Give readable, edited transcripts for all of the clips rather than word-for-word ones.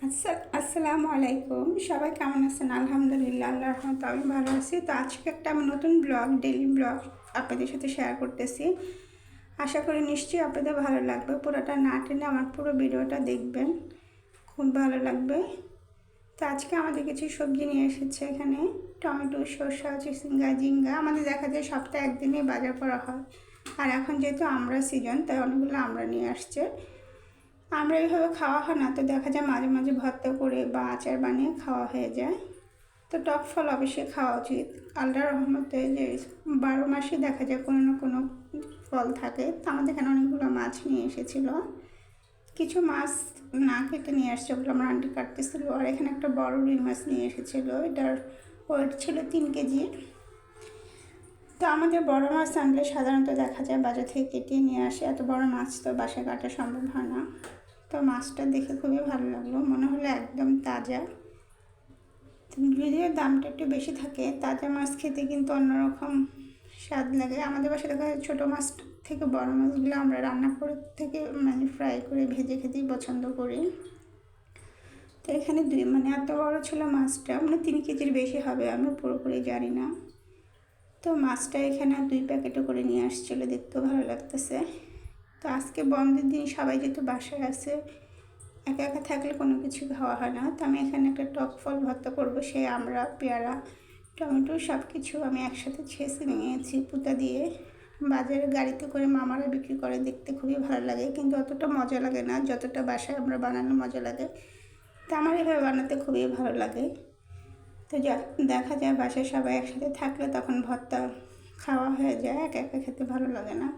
আসসালামু আলাইকুম। সবাই কেমন আছেন? আলহামদুলিল্লাহ, আল্লাহর রহমতে আমি ভালো আছি। তো আজকে একটা আমি নতুন ডেইলি ব্লগ আপনাদের সাথে শেয়ার করতেছি। আশা করি নিশ্চয়ই আপনাদের ভালো লাগবে। পুরোটা না টেনে আমার পুরো ভিডিওটা দেখবেন, খুব ভালো লাগবে। তো আজকে আমাদের কিছু সবজি নিয়ে এসেছে এখানে। টমেটো, শসা, চিচিঙ্গা, ঝিঙ্গা। আমাদের দেখা যায় সপ্তাহে একদিনই বাজার করা হয়। আর এখন যেহেতু আমড়া সিজন, তাই অনেকগুলো আমড়া নিয়ে আসছে। আমরা এইভাবে খাওয়া হয় না, তো দেখা যায় মাঝে মাঝে ভর্তা করে বা আচার বানিয়ে খাওয়া হয়ে যায়। তো টক ফল অবশ্যই খাওয়া উচিত। আল্লাহর রহমতে যে 12 মাসই দেখা যায় কোনো না কোনো ফল থাকে। তো আমাদের এখানে অনেকগুলো মাছ নিয়ে এসেছিলো। কিছু মাছ না কেটে নিয়ে আসছে, ওগুলো আমার আন্টি কাটতেছিল। আর এখানে একটা বড় রুই মাছ নিয়ে এসেছিলো, এটার ওয়েট ছিল 3 কেজি। তো আমাদের বড় মাছ আনলে সাধারণত দেখা যায় বাজার থেকে কেটে নিয়ে আসে। এত বড় মাছ তো বাসায় কাটা সম্ভব হয় না। তো মাছটা দেখে খুবই ভালো লাগলো, মনে হলো একদম তাজা। যদিও দামটা একটু বেশি থাকে, তাজা মাছ খেতে কিন্তু অন্যরকম স্বাদ লাগে। আমাদের বাসায় দেখা যায় ছোটো মাছ থেকে বড় মাছগুলো আমরা রান্না করে থেকে ফ্রাই করে ভেজে খেতেই পছন্দ করি। তো এখানে এত বড় ছিল মাছটা, 3 কেজির বেশি হবে, আমি পুরোপুরি জানি না। তো মাছটা এখানে 2 প্যাকেটও করে নিয়ে আসছিলো, দেখতেও ভালো লাগতেছে। তো আজকে বন্ধের দিন, সবাই যেহেতু বাসায় আছে, একা একা থাকলে কোনো কিছু খাওয়া হয় না। তো আমি এখানে একটা টক ফল ভর্তা করবো। সেই আমড়া, পেয়ারা, টমেটো সব কিছু আমি একসাথে ছেঁচে নিয়েছি পুঁতা দিয়ে। বাজারে গাড়িতে করে মামারা বিক্রি করে, দেখতে খুবই ভালো লাগে, কিন্তু অতটা মজা লাগে না যতটা বাসায় আমরা বানানো মজা লাগে। তো আমার এভাবে বানাতে খুবই ভালো লাগে। তো দেখা যায় বাসায় সবাই একসাথে থাকলে তখন ভর্তা খাওয়া হয়ে যায়, একা একা খেতে ভালো লাগে না।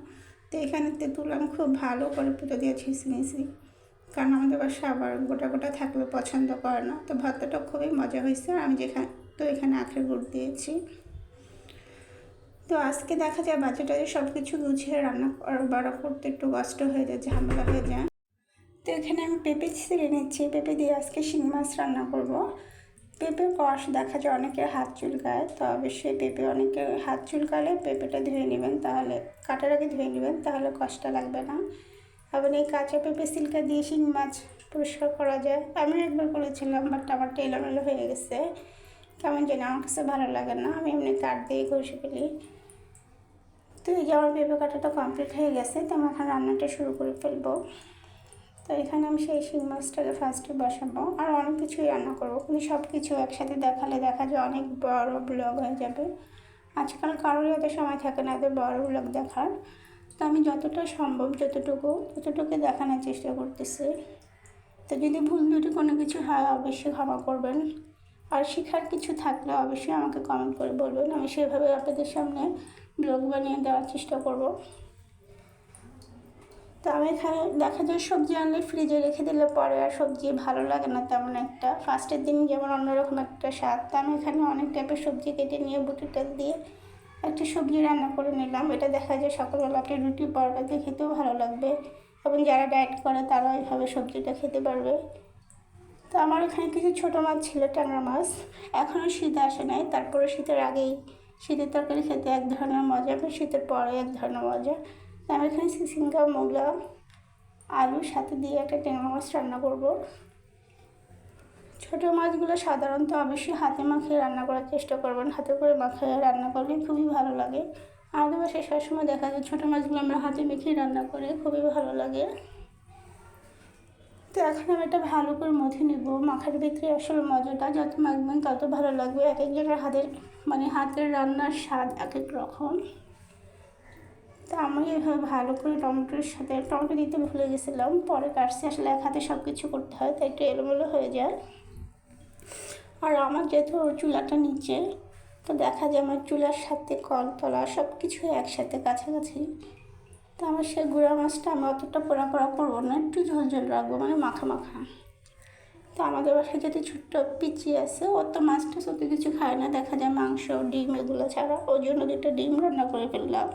তো এখানে তেঁতুল আমি খুব ভালো করে পুঁতে দিয়ে ছেঁচে নিয়েছি, কারণ আমাদের বাসায় আবার গোটা গোটা থাকলে পছন্দ করে না। তো ভর্তাটা খুবই মজা হয়েছে। আর আমি এখানে আখের গুড় দিয়েছি। তো আজকে দেখা যায় বাজারে সব কিছু গুছিয়ে রান্না বাড়া করতে একটু কষ্ট হয়ে যায়, ঝামেলা হয়ে যায়। তো এখানে আমি পেঁপে ছিঁড়ে নিচ্ছি, পেঁপে দিয়ে আজকে শিঙি মাছ রান্না করব। পেঁপের কষ দেখা যায় অনেকের হাত চুলকায়, তো অবশ্যই অনেকের হাত চুলকালে পেঁপেটা ধুয়ে নেবেন, তাহলে কাটার আগে ধুয়ে নেবেন, তাহলে কষ্টটা লাগবে না। আবার এই কাঁচা পেঁপে সিল্কা দিয়ে শিঙি মাছ পরিষ্কার করা যায়। আমি একবার করেছিলাম, বাট আমারটা এলোমেলো হয়ে গেছে, কেমন যেন আমার কাছে ভালো লাগে না। আমি এমনি কাঠ দিয়ে ঘষে ফেলি। তো এই যে আমার পেঁপে কাটাটা কমপ্লিট হয়ে গেছে, তো আমি এখন রান্নাটা শুরু করে ফেলবো। তো এখানে আমি সেই শিঙি মাছটাকে ফার্স্টে বসাবো, আর অনেক কিছুই রান্না করবো, কিন্তু সব কিছু একসাথে দেখালে দেখা যায় অনেক বড় ব্লগ হয়ে যাবে। আজকাল কারোরই এত সময় থাকে না এত বড় ব্লগ দেখার। তো আমি যতটা সম্ভব ততটুকু দেখানোর চেষ্টা করতেছি। তো যদি ভুল ত্রুটি কোনো কিছু হয় অবশ্যই ক্ষমা করবেন। আর শেখার কিছু থাকলে অবশ্যই আমাকে কমেন্ট করে বলবেন, আমি সেভাবে আপনাদের সামনে ব্লগ বানিয়ে দেওয়ার চেষ্টা করব। তো আমি এখানে দেখা যায় সবজি আনলে ফ্রিজে রেখে দিলে পরে আর সবজি ভালো লাগে না তেমন একটা। ফার্স্টের দিন যেমন অন্যরকম একটা স্বাদ। তো আমি এখানে অনেক টাইপের সবজি কেটে নিয়ে বুটের ডাল দিয়ে একটা সবজি রান্না করে নিলাম। এটা দেখা যায় সকালবেলা আপনি রুটি পরোটা দিয়ে খেতেও ভালো লাগবে, এবং যারা ডায়েট করে তারা এইভাবে সবজিটা খেতে পারবে। তো আমার এখানে কিছু ছোটো মাছ ছিল, ট্যাংরা মাছ। এখনও শীত আসে নাই, তারপরে শীতের আগেই শীতের তরকারি খেতে এক ধরনের মজা, এবং শীতের পরে এক ধরনের মজা। তো আমি এখানে চিচিঙ্গা, মূলা, আলুর সাথে দিয়ে একটা ট্যাংরা মাছ রান্না করব। ছোটো মাছগুলো সাধারণত অবশ্যই হাতে মাখিয়ে রান্না করার চেষ্টা করবেন, হাতে করে মাখিয়ে রান্না করলে খুবই ভালো লাগে। আমাদের বাসায় সবসময় দেখা যায় ছোটো মাছগুলো আমরা হাতে মেখে রান্না করি, খুবই ভালো লাগে। তো এখন আমি এটা ভালো করে মথে নেব। মাখার ভিতরে আসলে মজাটা, যত মাখবেন তত ভালো লাগবে। এক একজনের হাতের রান্নার স্বাদ এক এক রকম। তো আমি এভাবে ভালো করে টমেটো দিতে ভুলে গেছিলাম, পরে কাটছি। আসলে এক হাতে সব কিছু করতে হয়, তাই একটু এলোমেলো হয়ে যায়। আর আমার যেহেতু চুলাটা নিচে, তো দেখা যায় আমার চুলার সাথে কলতলা সব কিছু একসাথে কাছাকাছি। তো আমার সেই গুঁড়া মাছটা আমি অতটা পোড়া করবো না, একটু ঝোল ঝোল রাখবো, মাখা মাখা। তো আমাদের বাসায় যদি ছোট্ট পিচি আছে, ও তো মাছটা সত্যি কিছু খায় না, দেখা যায় মাংস, ডিম এগুলো ছাড়া। ওই জন্য 2টা ডিম রান্না করে ফেললাম।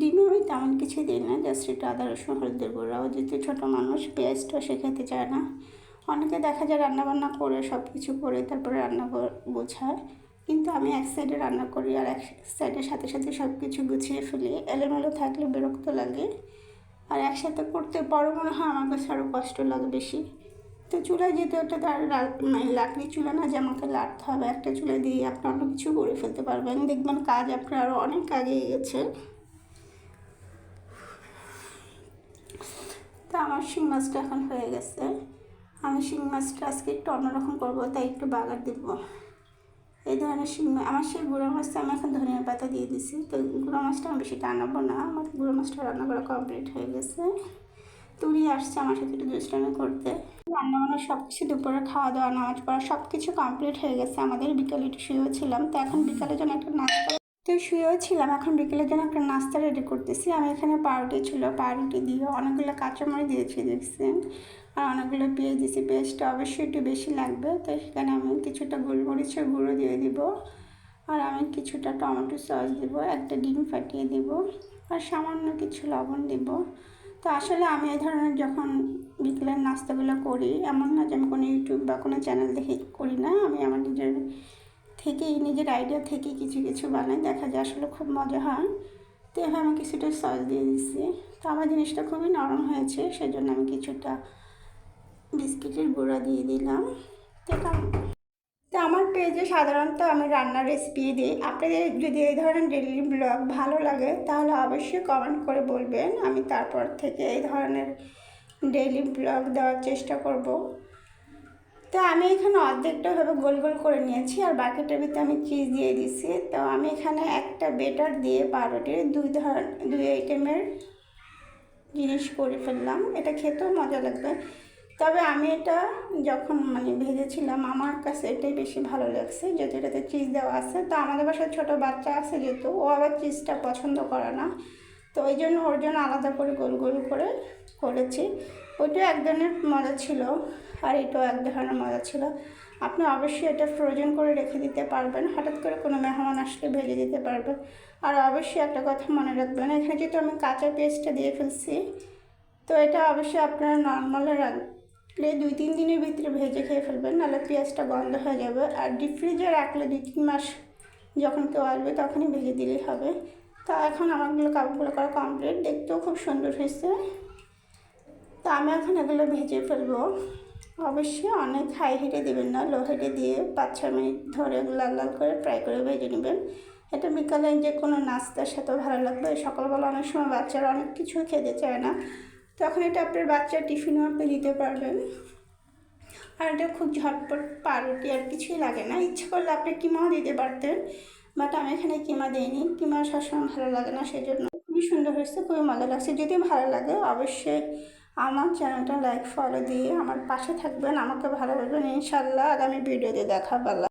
ডিমে আমি তেমন কিছু দিই না, জাস্ট একটু আদা রসুন হলুদের গুঁড়া। ও যেহেতু ছোটো মানুষ, পেঁয়াজটাও সে খেতে চায় না। অনেকে দেখা যায় রান্নাবান্না করে সব কিছু করে তারপরে রান্না গোছায়, কিন্তু আমি এক সাইডে রান্না করি আর এক সাইডের সাথে সাথে সব কিছু গুছিয়ে ফেলি। এলোমেলো থাকলে বিরক্ত লাগে, আর একসাথে করতে বড় মনে হয় আমার কাছে আরও কষ্ট লাগে বেশি। তো চুলায় যেহেতু একটা তার মানে লাকড়ি চুলা না যে আমাকে লাড়তে হবে, একটা চুলা দিয়ে আপনি অন্য কিছু করে ফেলতে পারবেন, দেখবেন কাজ আপনার আরও অনেক এগিয়ে গেছে। তো আমার শিং মাছটা এখন হয়ে গেছে। আমি শিং মাছটা আজকে একটু অন্যরকম করবো, তাই একটু বাগার দিব। এই ধরনের শিং মাছ, আমার সেই গুঁড়ো মাছটা আমি এখন ধনিয়া পাতা দিয়ে দিছি। তো গুঁড়ো মাছটা আমি বেশি টানাবো না, আমার গুঁড়ো মাছটা রান্না করা কমপ্লিট হয়ে গেছে। তুরি আসছে আমার সাথে একটু দুষ্টামি করতে। রান্না বান্না সব কিছু, দুপুরে খাওয়া দাওয়া, নামাজ পড়া সব কিছু কমপ্লিট হয়ে গেছে আমাদের। বিকালে একটু শুয়েও ছিলাম, তো এখন বিকালের জন্য একটা নাস্তা, তো শুয়েও ছিলাম, এখন বিকেলের জন্য একটা নাস্তা রেডি করতেছি। আমি এখানে পাউরুটি ছিল, পাউরুটি দিয়ে অনেকগুলো কাঁচামরিচ দিয়েছি দেখছেন, আর অনেকগুলো পেঁয়াজ দিয়েছি। পেঁয়াজটা অবশ্যই একটু বেশি লাগবে, তো সেখানে আমি কিছুটা গোলমরিচের গুঁড়ো দিয়ে দিব, আর আমি কিছুটা টমেটো সস দিব, একটা ডিম ফাটিয়ে দিব, আর সামান্য কিছু লবণ দিব। তো আসলে আমি এই ধরনের যখন বিকেলের নাস্তাগুলো করি, এমন না যে আমি কোনো ইউটিউব বা কোনো চ্যানেল দেখে করি না, আমি আমার নিজের আইডিয়া থেকে কিছু কিছু বানাই, দেখা যায় আসলে খুব মজা হয়। তো এভাবে আমি কিছুটা সস দিয়ে দিচ্ছি। তো আমার জিনিসটা খুবই নরম হয়েছে, সেই জন্য আমি কিছুটা বিস্কিটের গুঁড়া দিয়ে দিলাম। তো আমার পেজে সাধারণত আমি রান্নার রেসিপি দিই। আপনাদের যদি এই ধরনের ডেইলি ব্লগ ভালো লাগে তাহলে অবশ্যই কমেন্ট করে বলবেন, আমি তারপর থেকে এই ধরনের ডেইলি ব্লগ দেওয়ার চেষ্টা করব। তো আমি এখানে অর্ধেকটা ভাবে গোল গোল করে নিয়েছি, আর বাকিটার ভিতরে আমি চিজ দিয়ে দিছি। তো আমি এখানে একটা বেটার দিয়ে পাউরুটির দুই আইটেমের জিনিস করে ফেললাম। এটা খেতেও মজা লাগবে, তবে আমি এটা যখন মানে ভেজেছিলাম আমার কাছে এটাই বেশি ভালো লাগছে, যেহেতু এটাতে চিজ দেওয়া আছে। তো আমাদের বাসায় ছোটো বাচ্চা আছে যেহেতু, ও আবার চিজটা পছন্দ করে না, তো ওই জন্য ওর জন্য আলাদা করে গোল গোল করে করেছি। ওইটাও এক ধরনের মজা ছিল, আর এটাও এক ধরনের মজা ছিল। আপনি অবশ্যই এটা ফ্রোজেন করে রেখে দিতে পারবেন, হঠাৎ করে কোনো মেহমান আসলে ভেজে দিতে পারবেন। আর অবশ্যই একটা কথা মনে রাখবেন, এখানে যেহেতু আমি কাঁচা পেস্টটা দিয়ে ফেলছি, তো এটা অবশ্যই আপনারা নর্মালে রাখলে 2-3 দিনের ভিতরে ভেজে খেয়ে ফেলবেন, নাহলে পেঁয়াজটা গন্ধ হয়ে যাবে। আর ডিপ ফ্রিজে রাখলে 2-3 মাস যখন কেউ আসবে তখনই ভেজে দিলেই হবে। তো এখন আমারগুলো কাপড়গুলো করা কমপ্লিট, দেখতেও খুব সুন্দর হয়েছে। তো আমি এখন এগুলো ভেজে ফেলবো। অবশ্যই অনেক হাই হিটে দেবেন না, লো হিটে দিয়ে 5-6 মিনিট ধরে লাল লাল করে ফ্রাই করে ভেজে নেবেন। এটা বিকালে যে কোনো নাস্তার সাথেও ভালো লাগবে। সকালবেলা অনেক সময় বাচ্চারা অনেক কিছুই খেতে চায় না, তখন এটা আপনার বাচ্চার টিফিনও আপনি দিতে পারবেন। আর এটা খুব ঝটপট, পাউরুটি আর কিছুই লাগে না। ইচ্ছে করলে আপনি কিমাও দিতে পারতেন, বাট আমি এখানে কিমা দিইনি, কিমা সবসময় ভালো লাগে না, সেই জন্য। খুবই সুন্দর হয়েছে, খুবই মজা লাগছে। যদি ভালো লাগে অবশ্যই আমার চ্যানেলটা লাইক ফলো দিয়ে আমার পাশে থাকবেন, আমাকে ভালোবাসবেন। ইনশাল্লাহ আগামী ভিডিওতে দেখা পালা।